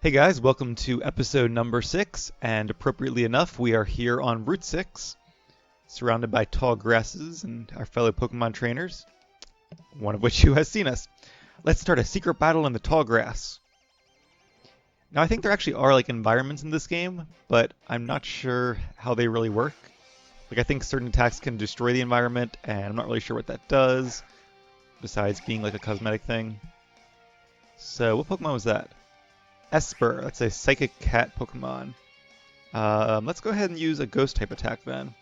Hey guys, welcome to episode number 6, and appropriately enough, we are here on Route 6, surrounded by tall grasses and our fellow Pokemon trainers, one of which you has seen us. Let's start a secret battle in the tall grass. Now I think there actually are like environments in this game, but I'm not sure how they really work. Like I think certain attacks can destroy the environment, and I'm not really sure what that does, besides being like a cosmetic thing. So what Pokemon was that? Esper, that's a psychic cat Pokemon. Let's go ahead and use a ghost type attack then.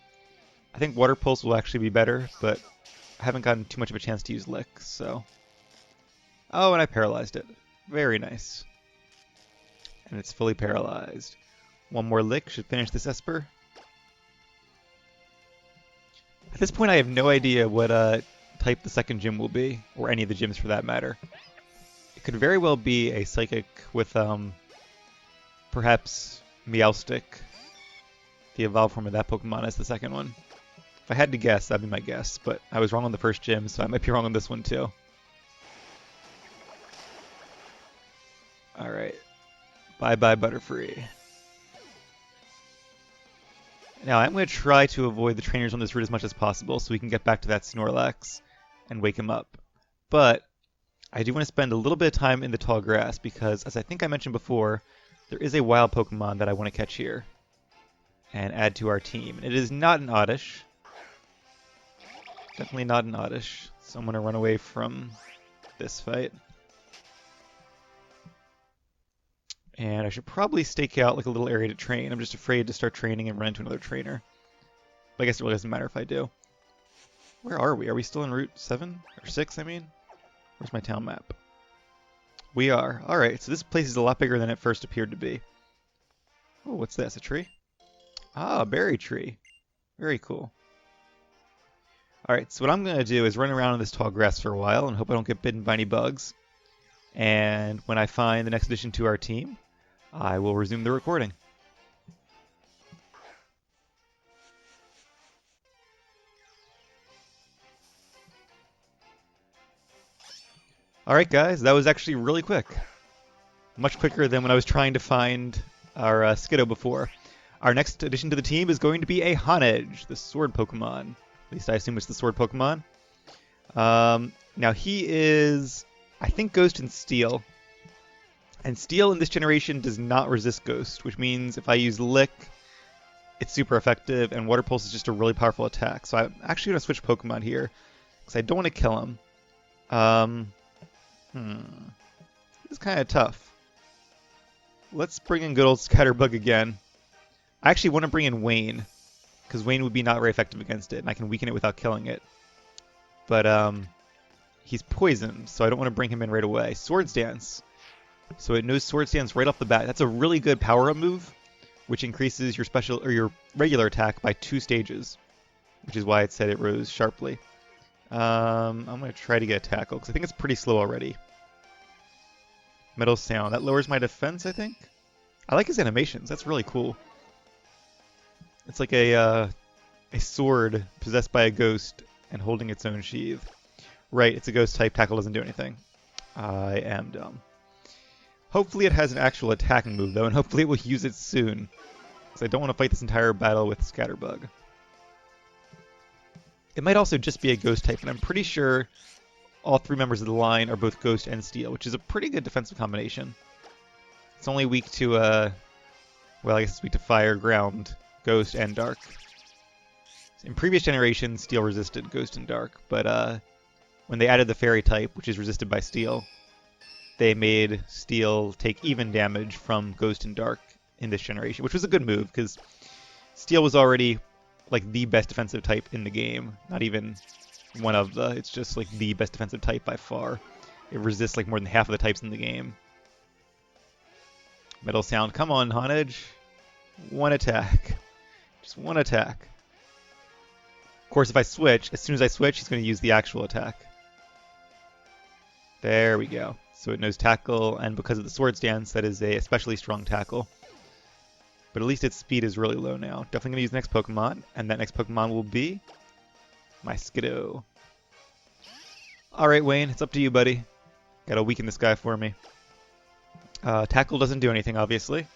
I think Water Pulse will actually be better, but I haven't gotten too much of a chance to use Lick, so... Oh, and I paralyzed it. Very nice. And it's fully paralyzed. One more Lick should finish this Esper. At this point I have no idea what type the second gym will be, or any of the gyms for that matter. It could very well be a Psychic with, perhaps Meowstic, the evolved form of that Pokemon, as the second one. If I had to guess, that'd be my guess, but I was wrong on the first gym, so I might be wrong on this one too. Alright. Bye-bye, Butterfree. Now, I'm going to try to avoid the trainers on this route as much as possible so we can get back to that Snorlax and wake him up. But I do want to spend a little bit of time in the tall grass because, as I think I mentioned before, there is a wild Pokemon that I want to catch here and add to our team. And it is not an Oddish. Definitely not an Oddish. So I'm going to run away from this fight. And I should probably stake out like a little area to train. I'm just afraid to start training and run into another trainer. But I guess it really doesn't matter if I do. Where are we? Are we still in Route 7? Or 6, I mean? Where's my town map? We are. Alright, so this place is a lot bigger than it first appeared to be. Oh, what's this? A tree? Ah, a berry tree. Very cool. Alright, so what I'm going to do is run around in this tall grass for a while and hope I don't get bitten by any bugs. And when I find the next addition to our team, I will resume the recording. Alright guys, that was actually really quick. Much quicker than when I was trying to find our Skiddo before. Our next addition to the team is going to be a Honedge, the sword Pokemon. At least I assume it's the sword Pokemon. Now he is, I think, Ghost and Steel. And Steel in this generation does not resist Ghost, which means if I use Lick, it's super effective, and Water Pulse is just a really powerful attack. So I'm actually going to switch Pokemon here, because I don't want to kill him. This is kind of tough. Let's bring in good old Scatterbug again. I actually want to bring in Wayne, because Wayne would be not very effective against it, and I can weaken it without killing it. But he's poisoned, so I don't want to bring him in right away. Swords Dance. So it knows Swords Dance right off the bat. That's a really good power-up move, which increases your special or your regular attack by 2 stages, which is why it said it rose sharply. I'm going to try to get a tackle, because I think it's pretty slow already. Metal Sound. That lowers my defense, I think? I like his animations. That's really cool. It's like a sword possessed by a ghost and holding its own sheath. Right, it's a ghost type. Tackle doesn't do anything. I am dumb. Hopefully it has an actual attacking move, though, and hopefully it will use it soon. Because I don't want to fight this entire battle with Scatterbug. It might also just be a ghost type, and I'm pretty sure all 3 members of the line are both Ghost and Steel, which is a pretty good defensive combination. It's only weak to, well, I guess it's weak to Fire, Ground, Ghost, and Dark. In previous generations, Steel resisted Ghost and Dark, but when they added the Fairy type, which is resisted by Steel, they made Steel take even damage from Ghost and Dark in this generation, which was a good move, because Steel was already like the best defensive type in the game. Not even one of the, it's just like the best defensive type by far. It resists like more than half of the types in the game. Metal Sound, come on, Honedge. One attack. Just one attack. Of course, if I switch, as soon as I switch, he's going to use the actual attack. There we go. So it knows Tackle, and because of the Swords Dance, that is a especially strong Tackle. But at least its speed is really low now. Definitely going to use the next Pokemon, and that next Pokemon will be my Skiddo. Alright, Wayne, it's up to you, buddy. Gotta weaken this guy for me. Tackle doesn't do anything, obviously,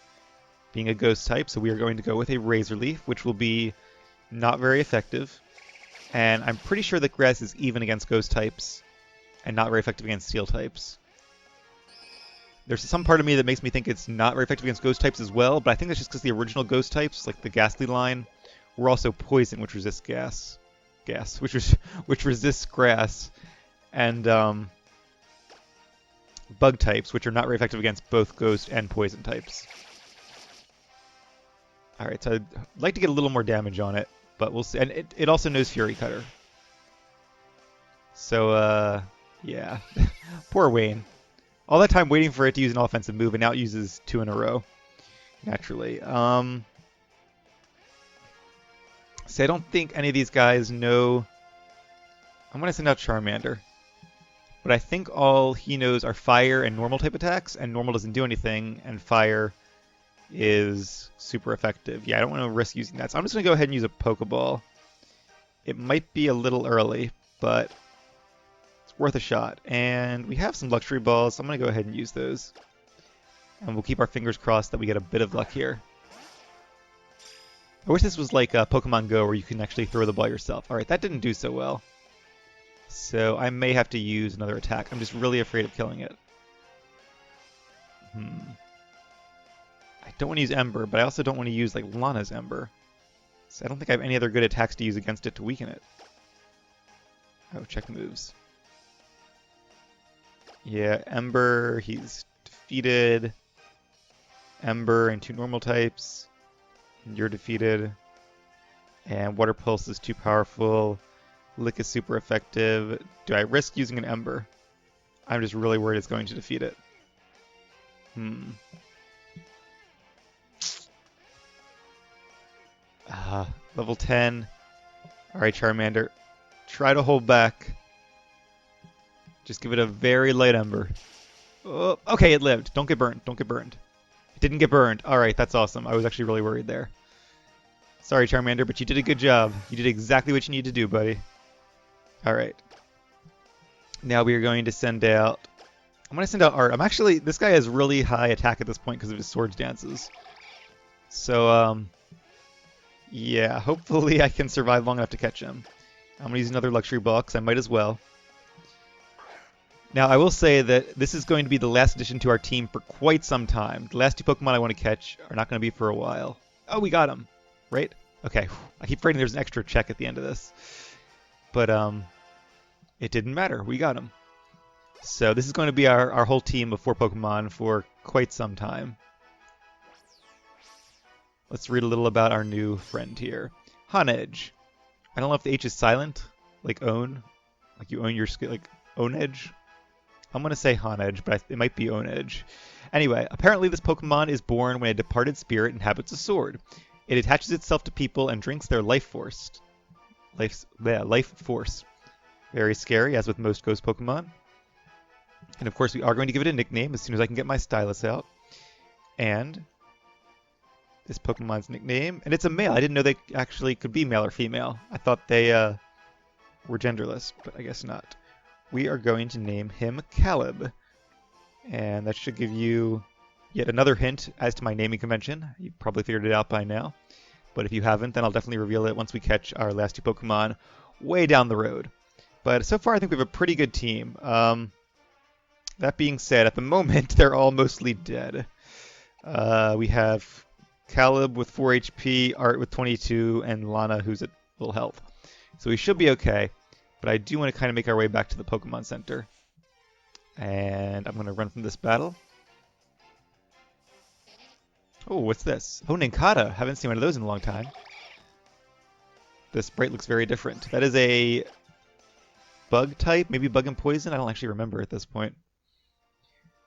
being a ghost type, so we are going to go with a Razor Leaf, which will be not very effective. And I'm pretty sure that Grass is even against ghost types and not very effective against steel types. There's some part of me that makes me think it's not very effective against ghost types as well, but I think that's just because the original ghost types, like the Ghastly line, were also poison, which resists which resists grass, and bug types, which are not very effective against both ghost and poison types. Alright, so I'd like to get a little more damage on it, but we'll see. And it also knows Fury Cutter. So, yeah. Poor Wayne. All that time waiting for it to use an offensive move, and now it uses 2 in a row. Naturally. See, I don't think any of these guys know... I'm going to send out Charmander. But I think all he knows are fire and normal type attacks, and normal doesn't do anything, and fire is super effective. Yeah, I don't want to risk using that, so I'm just going to go ahead and use a Pokeball. It might be a little early, but it's worth a shot. And we have some Luxury Balls, so I'm going to go ahead and use those. And we'll keep our fingers crossed that we get a bit of luck here. I wish this was like Pokemon Go, where you can actually throw the ball yourself. Alright, that didn't do so well. So I may have to use another attack. I'm just really afraid of killing it. I don't want to use Ember, but I also don't want to use like Lana's Ember. So I don't think I have any other good attacks to use against it to weaken it. Oh, check moves. Yeah, Ember, he's defeated. Ember and 2 normal types. You're defeated. And Water Pulse is too powerful. Lick is super effective. Do I risk using an Ember? I'm just really worried it's going to defeat it. Level 10. Alright, Charmander. Try to hold back. Just give it a very light Ember. Oh, okay, it lived. Don't get burned. Don't get burned. It didn't get burned. Alright, that's awesome. I was actually really worried there. Sorry, Charmander, but you did a good job. You did exactly what you need to do, buddy. Alright. Now we are going to send out... I'm going to send out Art. This guy has really high attack at this point because of his Swords Dances. So, yeah, hopefully I can survive long enough to catch him. I'm going to use another Luxury Ball because I might as well. Now, I will say that this is going to be the last addition to our team for quite some time. The last 2 Pokemon I want to catch are not going to be for a while. Oh, we got him. Right? Okay. I keep forgetting there's an extra check at the end of this. But, it didn't matter. We got him. So this is going to be our whole team of 4 Pokemon for quite some time. Let's read a little about our new friend here. Honedge. I don't know if the H is silent, like own. Like you own your skill, like Honedge. I'm going to say Honedge, but it might be Honedge. Anyway, apparently this Pokemon is born when a departed spirit inhabits a sword. It attaches itself to people and drinks their life force. Life force. Very scary, as with most ghost Pokemon. And of course, we are going to give it a nickname as soon as I can get my stylus out. And this Pokemon's nickname, and it's a male. I didn't know they actually could be male or female. I thought they were genderless, but I guess not. We are going to name him Caleb. And that should give you yet another hint as to my naming convention. You probably figured it out by now. But if you haven't, then I'll definitely reveal it once we catch our last 2 Pokemon way down the road. But so far, I think we have a pretty good team. That being said, at the moment, they're all mostly dead. We have Caleb with 4 HP, Art with 22, and Lana who's at full health. So we should be okay. But I do want to kind of make our way back to the Pokemon Center. And I'm going to run from this battle. Oh, what's this? Oh, Nincada. Haven't seen one of those in a long time. This sprite looks very different. That is a bug type, maybe bug and poison. I don't actually remember at this point.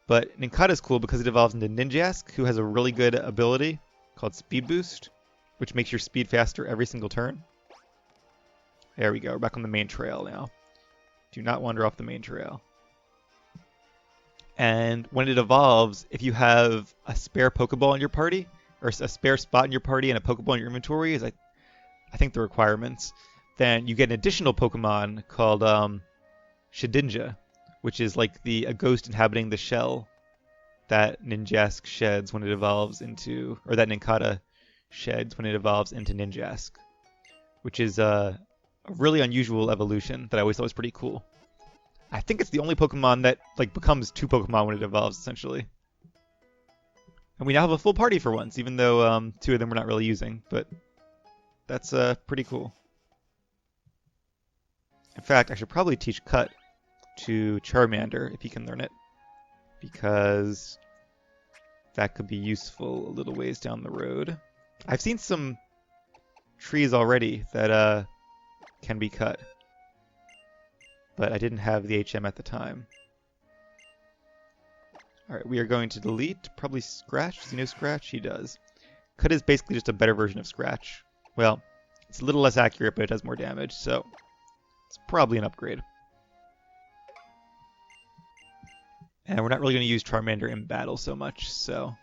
But Nincada is cool because it evolves into Ninjask, who has a really good ability called Speed Boost, which makes your speed faster every single turn. There we go. We're back on the main trail now. Do not wander off the main trail. And when it evolves, if you have a spare Pokeball in your party, or a spare spot in your party and a Pokeball in your inventory, is I think the requirements, then you get an additional Pokemon called Shedinja, which is like a ghost inhabiting the shell that Ninjask sheds when it evolves into, or that Nincada sheds when it evolves into Ninjask, which is a really unusual evolution that I always thought was pretty cool. I think it's the only Pokemon that like becomes two Pokemon when it evolves, essentially. And we now have a full party for once, even though two of them we're not really using, but that's pretty cool. In fact, I should probably teach Cut to Charmander if he can learn it, because that could be useful a little ways down the road. I've seen some trees already that can be cut, but I didn't have the HM at the time. Alright, we are going to delete, probably Scratch. Does he know Scratch? He does. Cut is basically just a better version of Scratch. Well, it's a little less accurate, but it does more damage, so it's probably an upgrade. And we're not really going to use Charmander in battle so much, so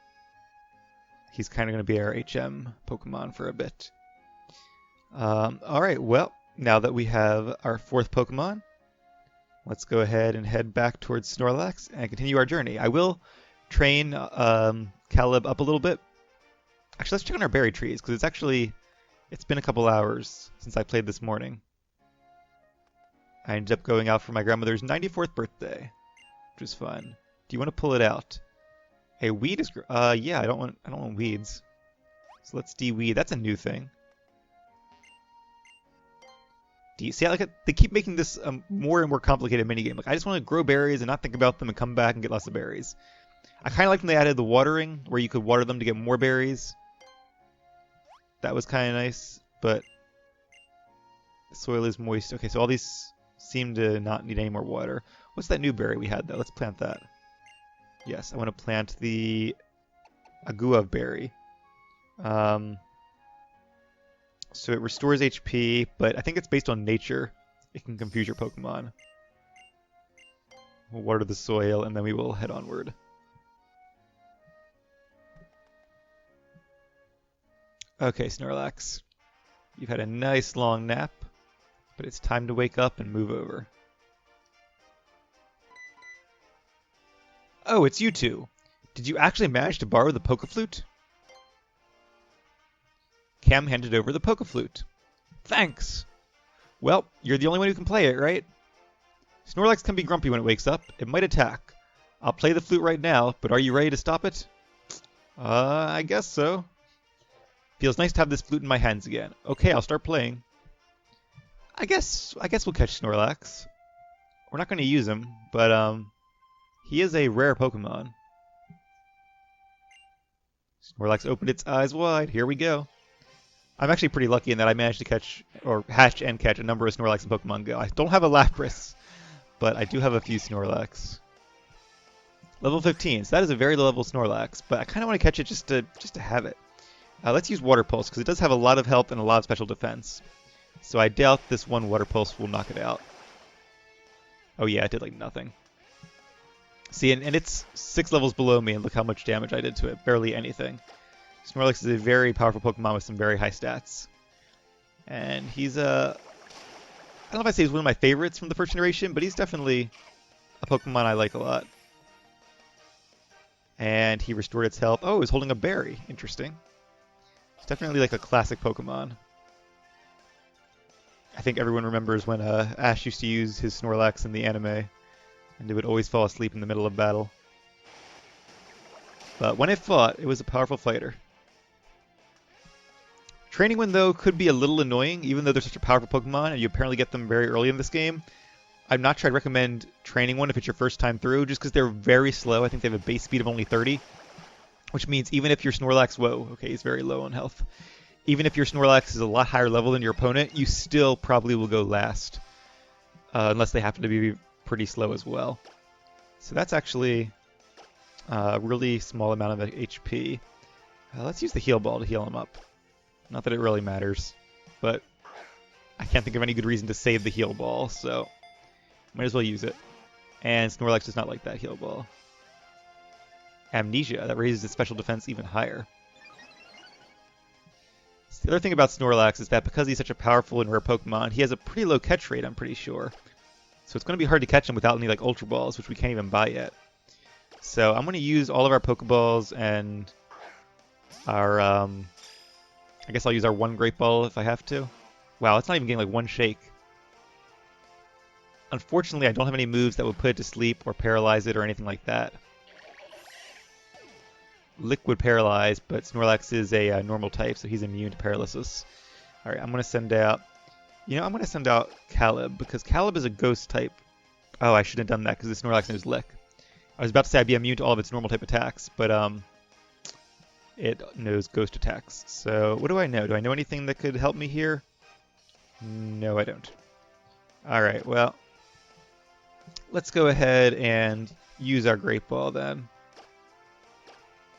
he's kind of going to be our HM Pokemon for a bit. Alright, well, now that we have our fourth Pokemon, let's go ahead and head back towards Snorlax and continue our journey. I will train Caleb up a little bit. Actually, let's check on our berry trees, because it's been a couple hours since I played this morning. I ended up going out for my grandmother's 94th birthday, which was fun. Do you want to pull it out? A weed is... yeah, I don't want weeds. So let's de-weed. That's a new thing. See, they keep making this a more and more complicated minigame. Like, I just want to grow berries and not think about them and come back and get lots of berries. I kind of like when they added the watering, where you could water them to get more berries. That was kind of nice, but the soil is moist. Okay, so all these seem to not need any more water. What's that new berry we had, though? Let's plant that. Yes, I want to plant the Aguav berry. So it restores HP, but I think it's based on nature. It can confuse your Pokemon. We'll water the soil, and then we will head onward. Okay, Snorlax. You've had a nice long nap, but it's time to wake up and move over. Oh, it's you two. Did you actually manage to borrow the Pokeflute? Cam handed over the Pokeflute. Thanks! Well, you're the only one who can play it, right? Snorlax can be grumpy when it wakes up. It might attack. I'll play the flute right now, but are you ready to stop it? I guess so. Feels nice to have this flute in my hands again. Okay, I'll start playing. I guess we'll catch Snorlax. We're not going to use him, but he is a rare Pokemon. Snorlax opened its eyes wide. Here we go. I'm actually pretty lucky in that I managed to catch, or hatch and catch, a number of Snorlax in Pokemon Go. I don't have a Lapras, but I do have a few Snorlax. Level 15, so that is a very low level Snorlax, but I kind of want to catch it just to have it. Let's use Water Pulse, because it does have a lot of health and a lot of special defense. So I doubt this one Water Pulse will knock it out. Oh yeah, it did like nothing. See, and it's 6 levels below me, and look how much damage I did to it. Barely anything. Snorlax is a very powerful Pokemon with some very high stats. And he's I don't know if I'd say he's one of my favorites from the first generation, but he's definitely a Pokemon I like a lot. And he restored its health. Oh, he's holding a berry. Interesting. It's definitely like a classic Pokemon. I think everyone remembers when Ash used to use his Snorlax in the anime, and it would always fall asleep in the middle of battle. But when it fought, it was a powerful fighter. Training one, though, could be a little annoying, even though they're such a powerful Pokemon, and you apparently get them very early in this game. I'm not sure I'd recommend training one if it's your first time through, just because they're very slow. I think they have a base speed of only 30, which means even if your Snorlax... Whoa, okay, he's very low on health. Even if your Snorlax is a lot higher level than your opponent, you still probably will go last, unless they happen to be pretty slow as well. So that's actually a really small amount of HP. Let's use the Heal Ball to heal him up. Not that it really matters, but I can't think of any good reason to save the Heal Ball, so might as well use it. And Snorlax does not like that Heal Ball. Amnesia, that raises its special defense even higher. So the other thing about Snorlax is that because he's such a powerful and rare Pokemon, he has a pretty low catch rate, I'm pretty sure. So it's going to be hard to catch him without any like Ultra Balls, which we can't even buy yet. So I'm going to use all of our Pokeballs and our, I guess I'll use our one Great Ball if I have to. Wow, it's not even getting like one shake. Unfortunately, I don't have any moves that would put it to sleep or paralyze it or anything like that. Liquid Paralyze, but Snorlax is a normal type, so he's immune to paralysis. Alright, I'm going to send out... I'm going to send out Caleb, because Caleb is a ghost type. Oh, I shouldn't have done that, because the Snorlax knows Lick. I was about to say I'd be immune to all of its normal type attacks, but it knows ghost attacks. So, what do I know? Do I know anything that could help me here? No, I don't. Alright, well... let's go ahead and use our Great Ball then.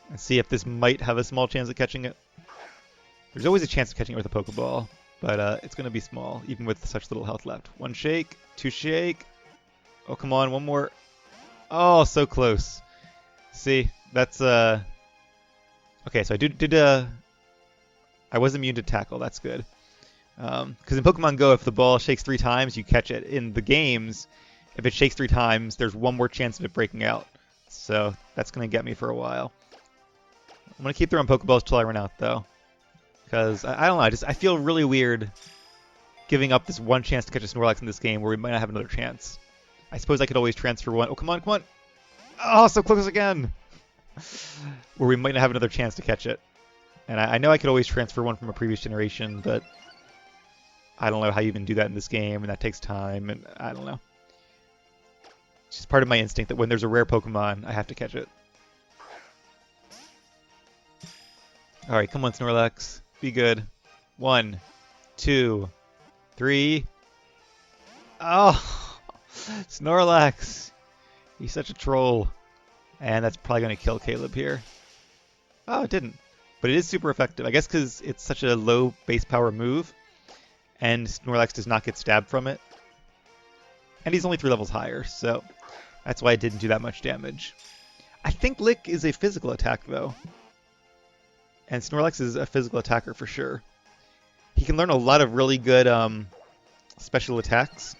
And see if this might have a small chance of catching it. There's always a chance of catching it with a Pokeball, but it's going to be small, even with such little health left. One shake, two shake. Oh, come on, one more. Oh, so close. See, that's... Okay, so I was immune to Tackle, that's good. Because in Pokemon Go, if the ball shakes 3 times, you catch it. In the games, if it shakes 3 times, there's one more chance of it breaking out. So that's going to get me for a while. I'm going to keep throwing Pokeballs till I run out, though. Because, I don't know, I feel really weird giving up this one chance to catch a Snorlax in this game where we might not have another chance. I suppose I could always transfer one. Oh, come on, come on! Oh, so close again! Where we might not have another chance to catch it. And I know I could always transfer one from a previous generation, but I don't know how you even do that in this game, and that takes time, and I don't know. It's just part of my instinct that when there's a rare Pokemon, I have to catch it. Alright, come on, Snorlax. Be good. 1, 2, 3. Oh! Snorlax! He's such a troll. And that's probably going to kill Caleb here. Oh, it didn't. But it is super effective. I guess because it's such a low base power move, and Snorlax does not get stabbed from it. And he's only 3 levels higher, so that's why it didn't do that much damage. I think Lick is a physical attack, though. And Snorlax is a physical attacker for sure. He can learn a lot of really good special attacks,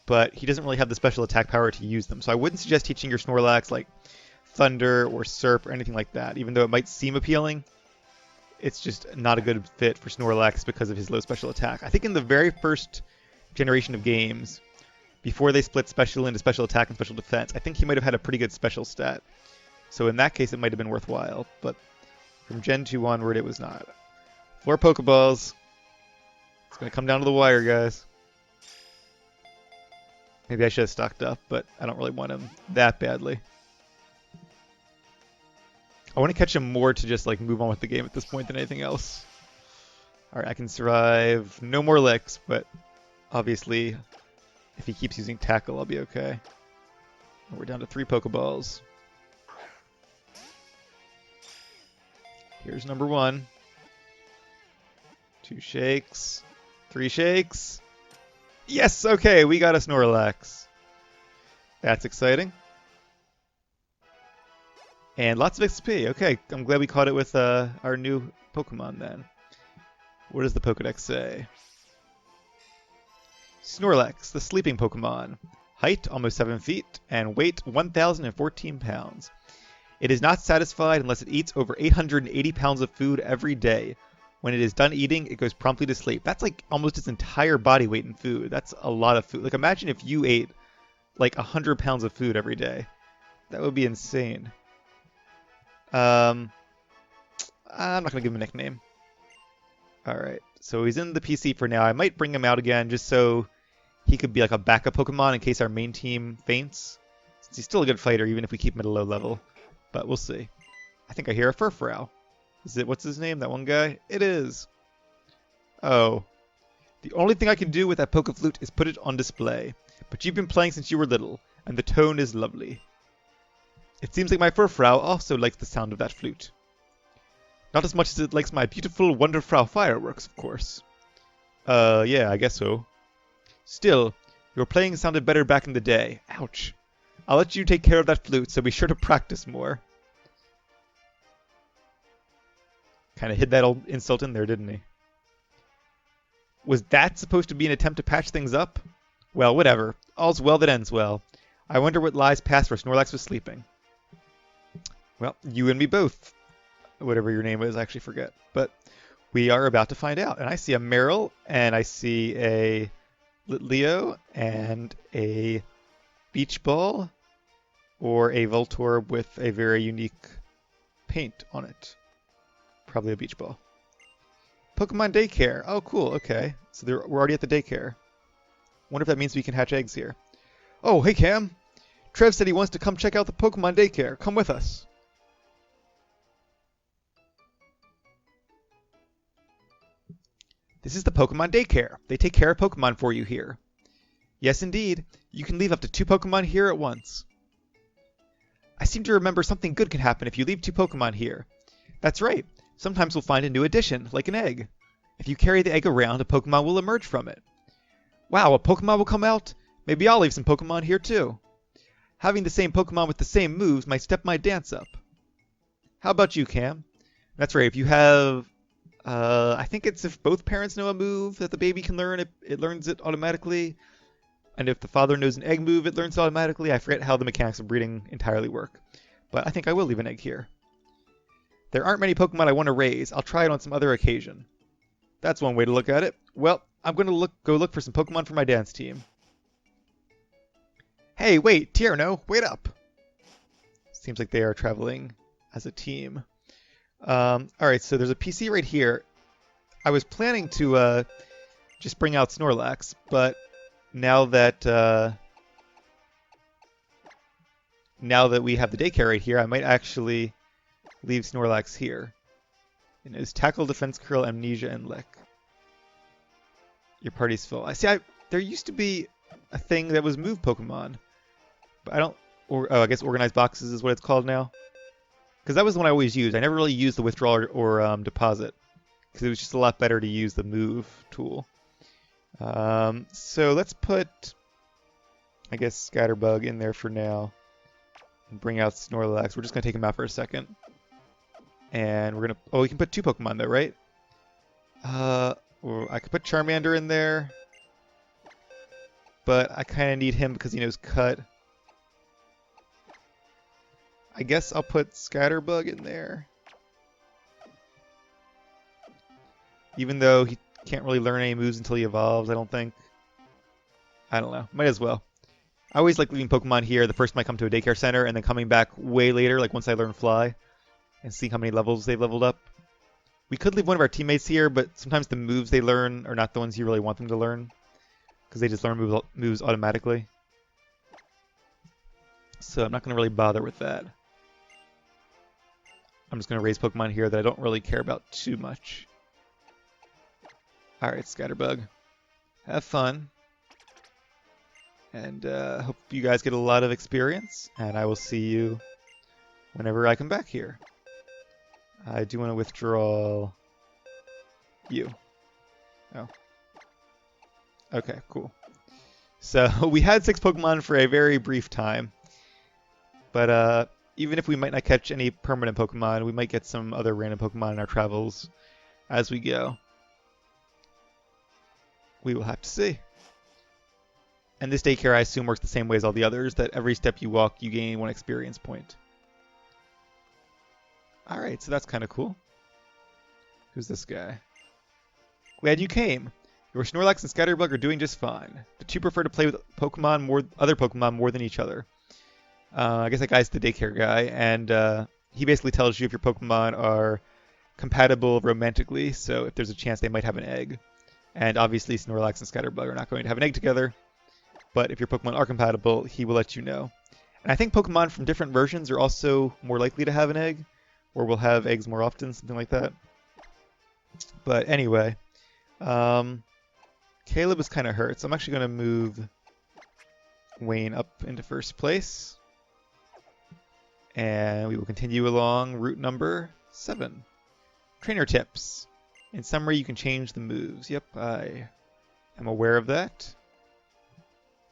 but he doesn't really have the special attack power to use them. So I wouldn't suggest teaching your Snorlax like Thunder or Surf or anything like that. Even though it might seem appealing, it's just not a good fit for Snorlax because of his low special attack. I think in the very first generation of games, before they split special into special attack and special defense, I think he might have had a pretty good special stat. So in that case, it might have been worthwhile, but from Gen 2 onward, it was not. 4 Pokeballs. It's going to come down to the wire, guys. Maybe I should have stocked up, but I don't really want him that badly. I want to catch him more to just like move on with the game at this point than anything else. Alright, I can survive no more licks, but obviously if he keeps using Tackle, I'll be okay. And we're down to 3 Pokeballs. Here's number 1. 2 shakes. 3 shakes. Yes! Okay, we got a Snorlax. That's exciting. And lots of XP. Okay, I'm glad we caught it with our new Pokemon then. What does the Pokedex say? Snorlax, the sleeping Pokemon. Height, almost 7 feet, and weight, 1,014 pounds. It is not satisfied unless it eats over 880 pounds of food every day. When it is done eating, it goes promptly to sleep. That's like almost its entire body weight in food. That's a lot of food. Like imagine if you ate like 100 pounds of food every day. That would be insane. I'm not going to give him a nickname. Alright, so he's in the PC for now. I might bring him out again just so he could be like a backup Pokemon in case our main team faints. Since he's still a good fighter even if we keep him at a low level. But we'll see. I think I hear a Furfrou. Is it, what's his name, that one guy? It is. Oh. The only thing I can do with that Pokeflute is put it on display. But you've been playing since you were little, and the tone is lovely. It seems like my Furfrou also likes the sound of that flute. Not as much as it likes my beautiful Wonderfrau fireworks, of course. Yeah, I guess so. Still, your playing sounded better back in the day. Ouch. I'll let you take care of that flute, so be sure to practice more. Kind of hid that old insult in there, didn't he? Was that supposed to be an attempt to patch things up? Well, whatever. All's well that ends well. I wonder what lies past where Snorlax was sleeping. Well, you and me both. Whatever your name is, I actually forget. But we are about to find out. And I see a Meryl, and I see a Litleo, and a Beach Ball, or a Voltorb with a very unique paint on it. Probably a Beach Ball. Pokemon Daycare. Oh, cool. Okay. So we're already at the daycare. Wonder if that means we can hatch eggs here. Oh, hey, Cam. Trev said he wants to come check out the Pokemon Daycare. Come with us. This is the Pokemon Daycare. They take care of Pokemon for you here. Yes, indeed. You can leave up to 2 Pokemon here at once. I seem to remember something good can happen if you leave 2 Pokemon here. That's right. Sometimes we'll find a new addition, like an egg. If you carry the egg around, a Pokemon will emerge from it. Wow, a Pokemon will come out? Maybe I'll leave some Pokemon here too. Having the same Pokemon with the same moves might step my dance up. How about you, Cam? That's right, if you have... I think it's if both parents know a move that the baby can learn, it learns it automatically. And if the father knows an egg move, it learns it automatically. I forget how the mechanics of breeding entirely work. But I think I will leave an egg here. There aren't many Pokemon I want to raise. I'll try it on some other occasion. That's one way to look at it. Well, I'm going to go look for some Pokemon for my dance team. Hey, wait, Tierno, wait up. Seems like they are traveling as a team. Alright, so there's a PC right here. I was planning to just bring out Snorlax, but now that we have the daycare right here, I might actually leave Snorlax here. And it's Tackle, Defense, Curl, Amnesia, and Lick. Your party's full. There used to be a thing that was move Pokemon, but I don't. I guess organized boxes is what it's called now. Because that was the one I always used. I never really used the withdrawal or deposit, because it was just a lot better to use the move tool. So let's put, I guess, Scatterbug in there for now. And bring out Snorlax. We're just going to take him out for a second. And we're going to... Oh, we can put 2 Pokemon though, right? Or I could put Charmander in there. But I kind of need him because he knows Cut. I guess I'll put Scatterbug in there. Even though he can't really learn any moves until he evolves, I don't think. I don't know. Might as well. I always like leaving Pokemon here the first time I come to a daycare center, and then coming back way later, like once I learn Fly, and see how many levels they've leveled up. We could leave one of our teammates here, but sometimes the moves they learn are not the ones you really want them to learn, because they just learn moves automatically. So I'm not going to really bother with that. I'm just going to raise Pokemon here that I don't really care about too much. Alright, Scatterbug. Have fun. And hope you guys get a lot of experience. And I will see you whenever I come back here. I do want to withdraw you. Oh. Okay, cool. So we had 6 Pokemon for a very brief time. But even if we might not catch any permanent Pokemon, we might get some other random Pokemon in our travels as we go. We will have to see. And this daycare, I assume, works the same way as all the others, that every step you walk, you gain 1 experience point. Alright, so that's kind of cool. Who's this guy? Glad you came. Your Snorlax and Scatterbug are doing just fine. The 2 prefer to play with other Pokemon more than each other. I guess that guy's the daycare guy, and he basically tells you if your Pokemon are compatible romantically, so if there's a chance they might have an egg. And obviously Snorlax and Scatterbug are not going to have an egg together, but if your Pokemon are compatible, he will let you know. And I think Pokemon from different versions are also more likely to have an egg, or will have eggs more often, something like that. But anyway, Caleb is kind of hurt, so I'm actually going to move Wayne up into first place. And we will continue along route number 7. Trainer tips. In summary, you can change the moves. Yep, I am aware of that.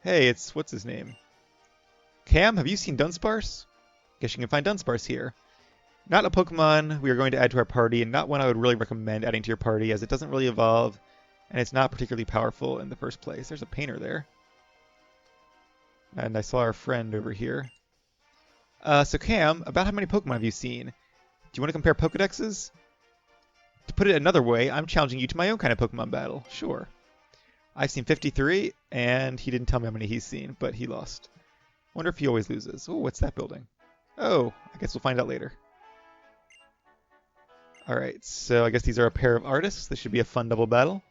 Hey, it's... what's his name? Cam, have you seen Dunsparce? Guess you can find Dunsparce here. Not a Pokemon we are going to add to our party, and not one I would really recommend adding to your party, as it doesn't really evolve, and it's not particularly powerful in the first place. There's a painter there. And I saw our friend over here. So Cam, about how many Pokemon have you seen? Do you want to compare Pokedexes? To put it another way, I'm challenging you to my own kind of Pokemon battle. Sure. I've seen 53, and he didn't tell me how many he's seen, but he lost. Wonder if he always loses. Oh, what's that building? Oh, I guess we'll find out later. Alright, so I guess these are a pair of artists. This should be a fun double battle.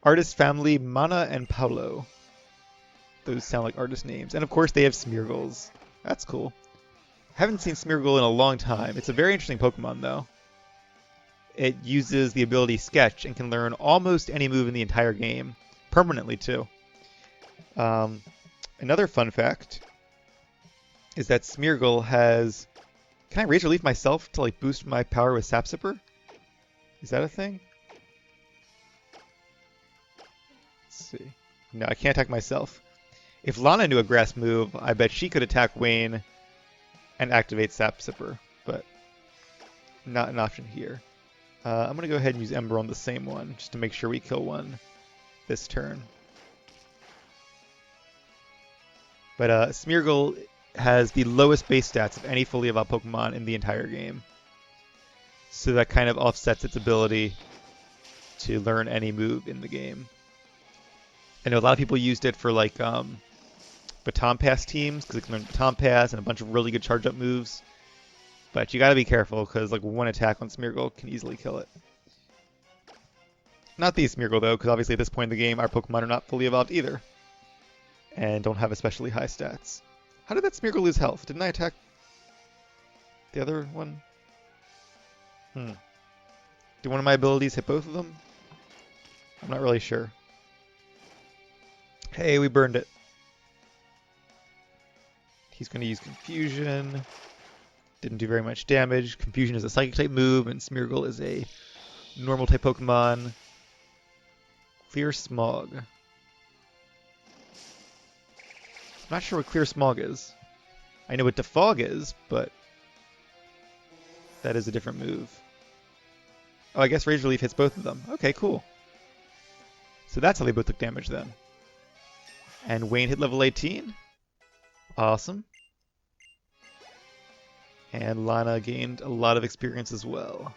Artist family Mana and Paulo. Those sound like artist names. And of course they have Smeargles. That's cool. Haven't seen Smeargle in a long time. It's a very interesting Pokemon though. It uses the ability Sketch and can learn almost any move in the entire game. Permanently too. Another fun fact is that Smeargle has... Can I Razor Leaf myself to like boost my power with Sap Sipper? Is that a thing? Let's see. No, I can't attack myself. If Lana knew a grass move, I bet she could attack Wayne and activate Sap Sipper, but not an option here. I'm going to go ahead and use Ember on the same one, just to make sure we kill one this turn. But Smeargle has the lowest base stats of any fully evolved Pokemon in the entire game. So that kind of offsets its ability to learn any move in the game. I know a lot of people used it for like Baton Pass teams, because it can learn Baton Pass and a bunch of really good charge-up moves. But you gotta be careful, because like one attack on Smeargle can easily kill it. Not these Smeargle though, because obviously at this point in the game our Pokemon are not fully evolved either. And don't have especially high stats. How did that Smeargle lose health? Didn't I attack the other one? Do one of my abilities hit both of them? I'm not really sure. Hey, we burned it. He's going to use Confusion. Didn't do very much damage. Confusion is a Psychic type move, and Smeargle is a normal type Pokemon. Clear Smog. I'm not sure what Clear Smog is. I know what Defog is, but that is a different move. Oh, I guess Razor Leaf hits both of them. Okay, cool. So that's how they both took damage then. And Wayne hit level 18. Awesome. And Lana gained a lot of experience as well.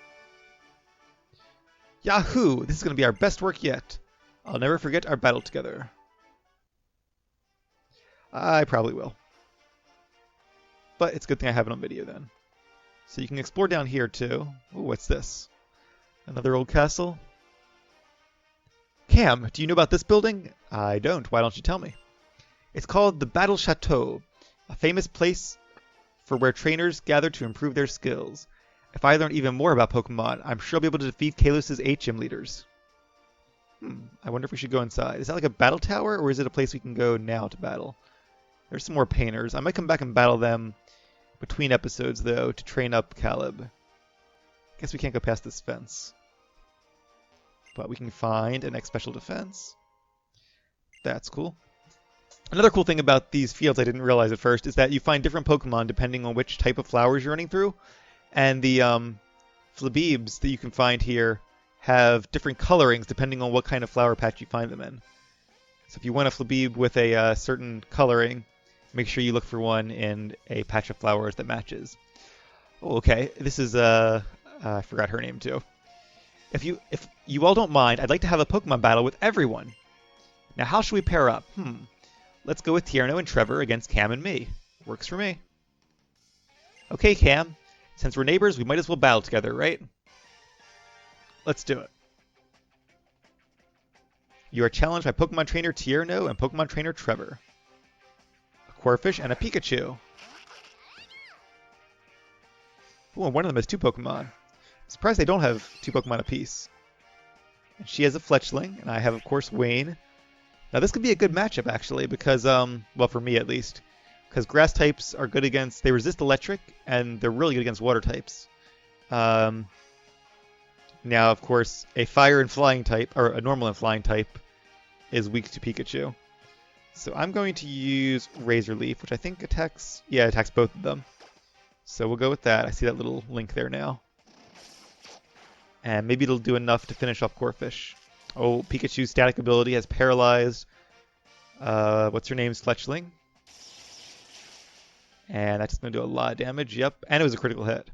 Yahoo! This is going to be our best work yet. I'll never forget our battle together. I probably will. But it's a good thing I have it on video then. So you can explore down here too. Ooh, what's this? Another old castle? Cam, do you know about this building? I don't. Why don't you tell me? It's called the Battle Chateau, a famous place for where trainers gather to improve their skills. If I learn even more about Pokemon, I'm sure I'll be able to defeat Kalos' 8 gym leaders. I wonder if we should go inside. Is that like a battle tower, or is it a place we can go now to battle? There's some more painters. I might come back and battle them between episodes, though, to train up Caleb. Guess we can't go past this fence. But we can find an X Special Defense. That's cool. Another cool thing about these fields I didn't realize at first is that you find different Pokemon depending on which type of flowers you're running through. And the Flabebes that you can find here have different colorings depending on what kind of flower patch you find them in. So if you want a Flabebe with a certain coloring, make sure you look for one in a patch of flowers that matches. Oh, okay, this is I forgot her name too. If you all don't mind, I'd like to have a Pokemon battle with everyone. Now, how should we pair up? Let's go with Tierno and Trevor against Cam and me. Works for me. Okay, Cam. Since we're neighbors, we might as well battle together, right? Let's do it. You are challenged by Pokemon Trainer Tierno and Pokemon Trainer Trevor. A Corphish and a Pikachu. Ooh, and one of them has 2 Pokemon. I'm surprised they don't have 2 Pokemon apiece. And she has a Fletchling, and I have, of course, Wayne. Now, this could be a good matchup, actually, because, well, for me at least, because grass types are good against, they resist electric, and they're really good against water types. Now, of course, a fire and flying type, or a normal and flying type, is weak to Pikachu. So I'm going to use Razor Leaf, which I think attacks, yeah, attacks both of them. So we'll go with that. I see that little link there now. And maybe it'll do enough to finish off Corphish. Oh, Pikachu's static ability has paralyzed, what's her name's Fletchling. And that's going to do a lot of damage. Yep, and it was a critical hit.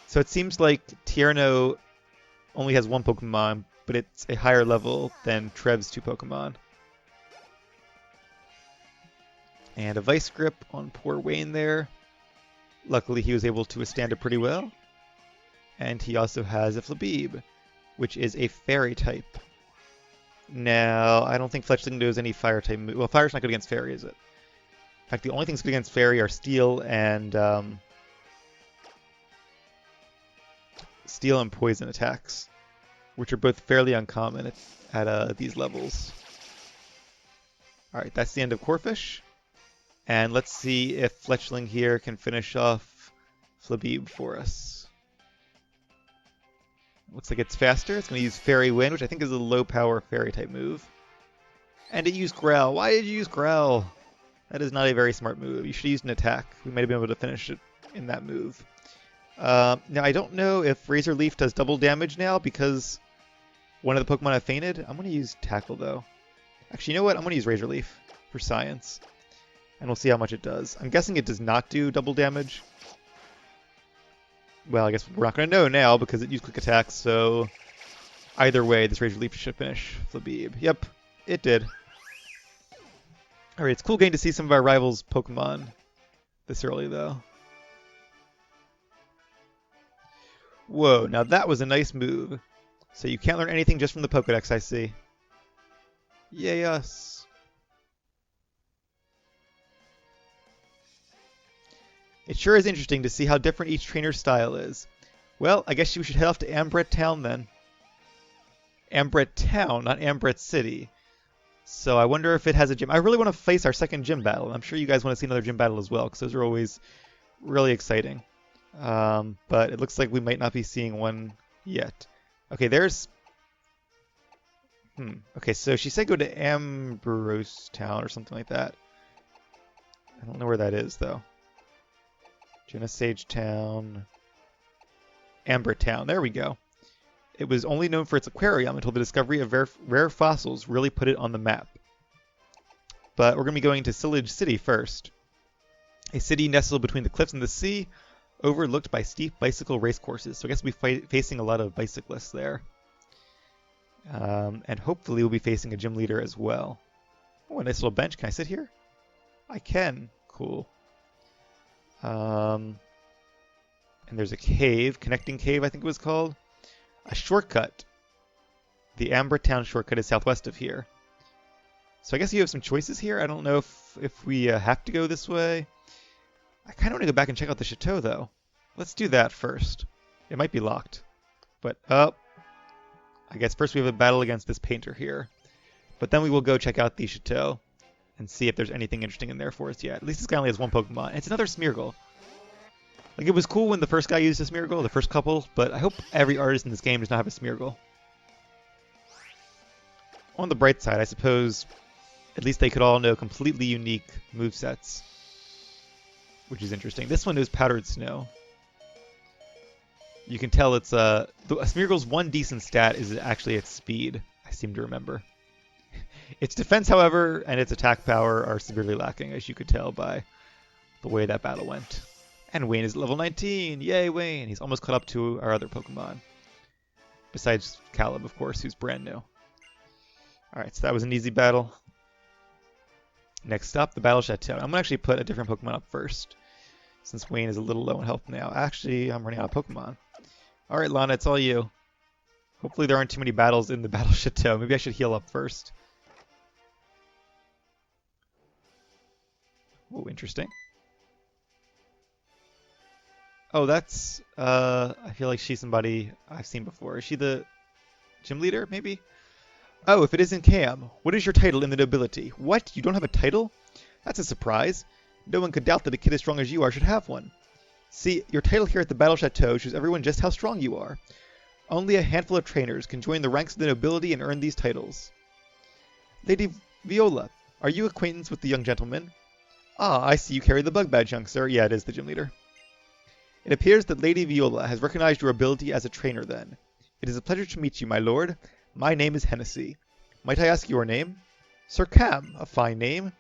So it seems like Tierno only has one Pokemon, but it's a higher level than Trev's 2 Pokemon. And a Vice Grip on poor Wayne there. Luckily, he was able to withstand it pretty well. And he also has a Flabebe, which is a Fairy type. Now, I don't think Fletchling knows any Fire type move. Well, Fire's not good against Fairy, is it? In fact, the only things good against Fairy are Steel and Poison attacks, which are both fairly uncommon at these levels. Alright, that's the end of Corphish. And let's see if Fletchling here can finish off Flabebe for us. Looks like it's faster. It's going to use Fairy Wind, which I think is a low-power Fairy-type move. And it used Growl. Why did you use Growl? That is not a very smart move. You should have used an attack. We might have been able to finish it in that move. Now, I don't know if Razor Leaf does double damage now because one of the Pokemon have fainted. I'm going to use Tackle, though. Actually, you know what? I'm going to use Razor Leaf for science. And we'll see how much it does. I'm guessing it does not do double damage. Well, I guess we're not going to know now because it used Quick Attack, so either way, this Razor Leaf should finish Flabebe. Yep, it did. Alright, it's cool getting to see some of our rivals' Pokemon this early, though. Whoa, now that was a nice move. So you can't learn anything just from the Pokedex, I see. Yay us. It sure is interesting to see how different each trainer's style is. Well, I guess we should head off to Ambret Town then. Ambret Town, not Ambret City. So I wonder if it has a gym. I really want to face our second gym battle. I'm sure you guys want to see another gym battle as well, because those are always really exciting. But it looks like we might not be seeing one yet. Okay, there's... Okay, so she said go to Ambrose Town or something like that. I don't know where that is, though. Genesage Town. Amber Town. There we go. It was only known for its aquarium until the discovery of rare fossils really put it on the map. But we're going to be going to Sillage City first. A city nestled between the cliffs and the sea, overlooked by steep bicycle race courses. So I guess we'll be facing a lot of bicyclists there. And hopefully we'll be facing a gym leader as well. Oh, a nice little bench. Can I sit here? I can. Cool. And there's a cave, connecting cave I think it was called. A shortcut. The Amber Town shortcut is southwest of here. So I guess you have some choices here. I don't know if we have to go this way. I kind of want to go back and check out the chateau though. Let's do that first. It might be locked. But, I guess first we have a battle against this painter here. But then we will go check out the chateau and see if there's anything interesting in there for us yet. At least this guy only has one Pokemon. And it's another Smeargle. Like, it was cool when the first guy used a Smeargle, the first couple, but I hope every artist in this game does not have a Smeargle. On the bright side, I suppose, at least they could all know completely unique movesets. Which is interesting. This one knows Powdered Snow. You can tell it's a Smeargle's one decent stat is actually its speed, I seem to remember. Its defense, however, and its attack power are severely lacking, as you could tell by the way that battle went. And Wayne is level 19! Yay, Wayne! He's almost caught up to our other Pokemon. Besides Caleb, of course, who's brand new. Alright, so that was an easy battle. Next up, the Battle Chateau. I'm going to actually put a different Pokemon up first, since Wayne is a little low in health now. Actually, I'm running out of Pokemon. Alright, Lana, it's all you. Hopefully there aren't too many battles in the Battle Chateau. Maybe I should heal up first. Oh, interesting. Oh, that's, I feel like she's somebody I've seen before. Is she the gym leader, maybe? Oh, if it isn't Cam, what is your title in the nobility? What? You don't have a title? That's a surprise. No one could doubt that a kid as strong as you are should have one. See, your title here at the Battle Chateau shows everyone just how strong you are. Only a handful of trainers can join the ranks of the nobility and earn these titles. Lady Viola, are you acquaintance with the young gentleman? Ah, I see you carry the bug badge, young sir. Yeah, it is the gym leader. It appears that Lady Viola has recognized your ability as a trainer then. It is a pleasure to meet you, my lord. My name is Hennessy. Might I ask your name? Sir Cam, a fine name.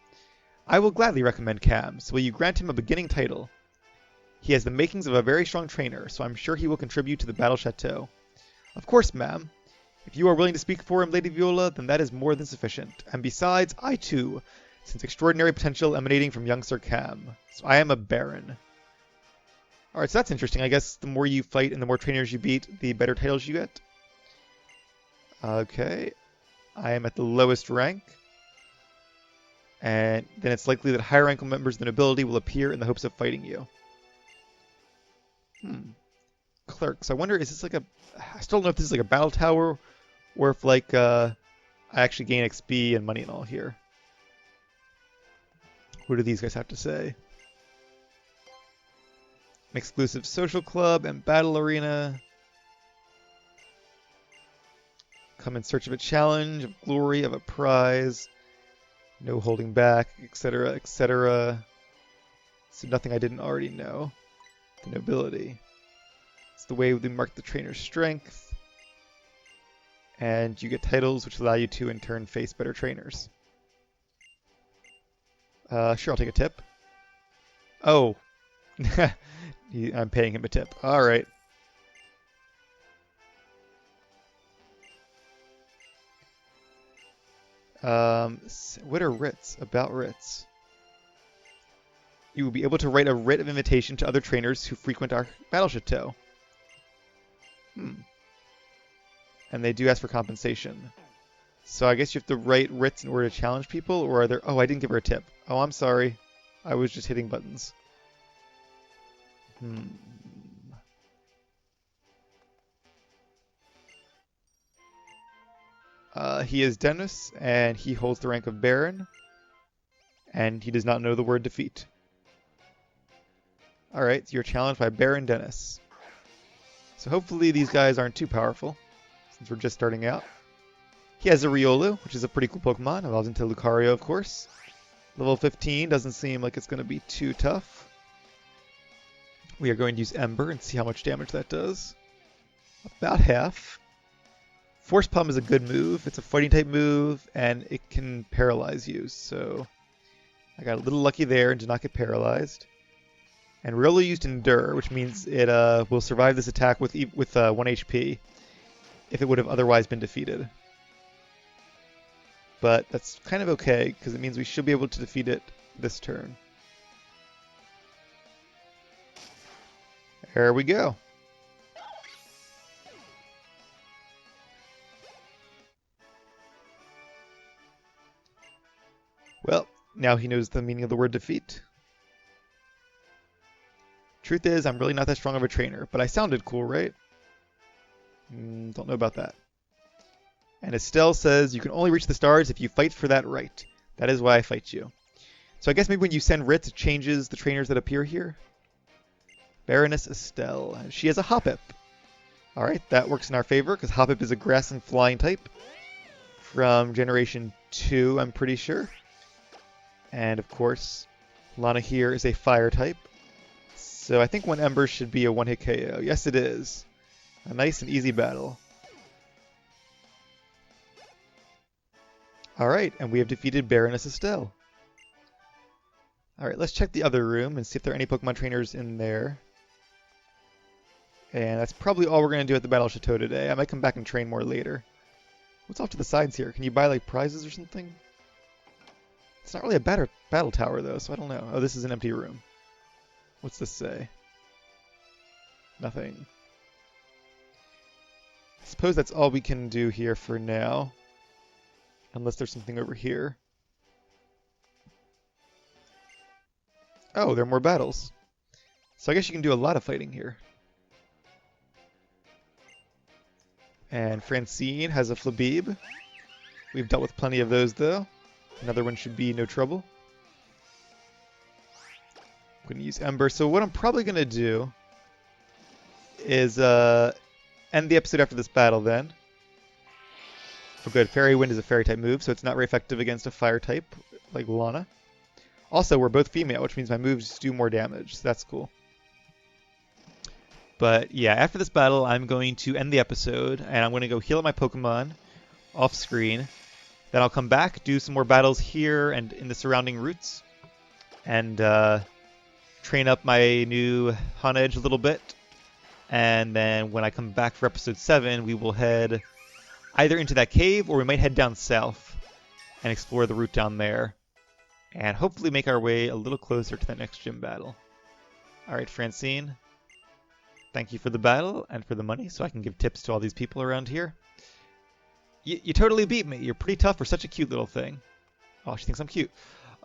I will gladly recommend Cam, so will you grant him a beginning title? He has the makings of a very strong trainer, so I'm sure he will contribute to the Battle Chateau. Of course, ma'am. If you are willing to speak for him, Lady Viola, then that is more than sufficient. And besides, I too sense extraordinary potential emanating from young Sir Cam. So I am a Baron. Alright, so that's interesting. I guess the more you fight and the more trainers you beat, the better titles you get. Okay. I am at the lowest rank. And then it's likely that higher rank members of the nobility will appear in the hopes of fighting you. Clerks. I wonder, is this like a... I still don't know if this is like a battle tower or if like I actually gain XP and money and all here. What do these guys have to say? An exclusive social club and battle arena. Come in search of a challenge, of glory, of a prize. No holding back, etc., etc. So nothing I didn't already know. The nobility. It's the way we mark the trainer's strength. And you get titles which allow you to, in turn, face better trainers. Sure, I'll take a tip. Oh. I'm paying him a tip. Alright. What are writs? About writs. You will be able to write a writ of invitation to other trainers who frequent our Battle Chateau. And they do ask for compensation. So I guess you have to write writs in order to challenge people, or are there... Oh, I didn't give her a tip. Oh, I'm sorry. I was just hitting buttons. He is Dennis, and he holds the rank of Baron, and he does not know the word defeat. Alright, so you're challenged by Baron Dennis. So hopefully these guys aren't too powerful, since we're just starting out. He has a Riolu, which is a pretty cool Pokemon, evolves into Lucario, of course. Level 15 doesn't seem like it's going to be too tough. We are going to use Ember and see how much damage that does. About half. Force Palm is a good move. It's a fighting type move, and it can paralyze you. So I got a little lucky there and did not get paralyzed. And Riolu used Endure, which means it will survive this attack with 1 HP if it would have otherwise been defeated. But that's kind of okay, because it means we should be able to defeat it this turn. There we go. Well, now he knows the meaning of the word defeat. Truth is, I'm really not that strong of a trainer, but I sounded cool, right? Don't know about that. And Estelle says, you can only reach the stars if you fight for that right. That is why I fight you. So I guess maybe when you send writs, it changes the trainers that appear here. Baroness Estelle. She has a Hoppip. Alright, that works in our favor, because Hoppip is a grass and flying type. From Generation 2, I'm pretty sure. And of course, Lana here is a fire type. So I think 1 Ember should be a one-hit KO. Yes, it is. A nice and easy battle. Alright, and we have defeated Baroness Estelle. Alright, let's check the other room and see if there are any Pokemon trainers in there. And that's probably all we're going to do at the Battle Chateau today. I might come back and train more later. What's off to the sides here? Can you buy like prizes or something? It's not really a battle tower though, so I don't know. Oh, this is an empty room. What's this say? Nothing. I suppose that's all we can do here for now. Unless there's something over here. Oh, there are more battles. So I guess you can do a lot of fighting here. And Francine has a Flabebe. We've dealt with plenty of those though. Another one should be no trouble. I'm going to use Ember. So what I'm probably going to do is end the episode after this battle then. Oh good, Fairy Wind is a fairy type move, so it's not very effective against a fire type like Lana. Also, we're both female, which means my moves do more damage, so that's cool. But yeah, after this battle, I'm going to end the episode, and I'm going to go heal up my Pokemon off screen. Then I'll come back, do some more battles here and in the surrounding routes, and train up my new Honedge a little bit. And then when I come back for episode 7, we will head either into that cave or we might head down south and explore the route down there. And hopefully make our way a little closer to the next gym battle. Alright, Francine. Thank you for the battle and for the money so I can give tips to all these people around here. You totally beat me. You're pretty tough for such a cute little thing. Oh, she thinks I'm cute.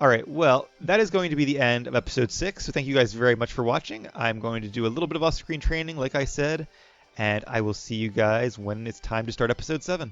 Alright, well, that is going to be the end of episode 6, so thank you guys very much for watching. I'm going to do a little bit of off-screen training, like I said, and I will see you guys when it's time to start episode 7.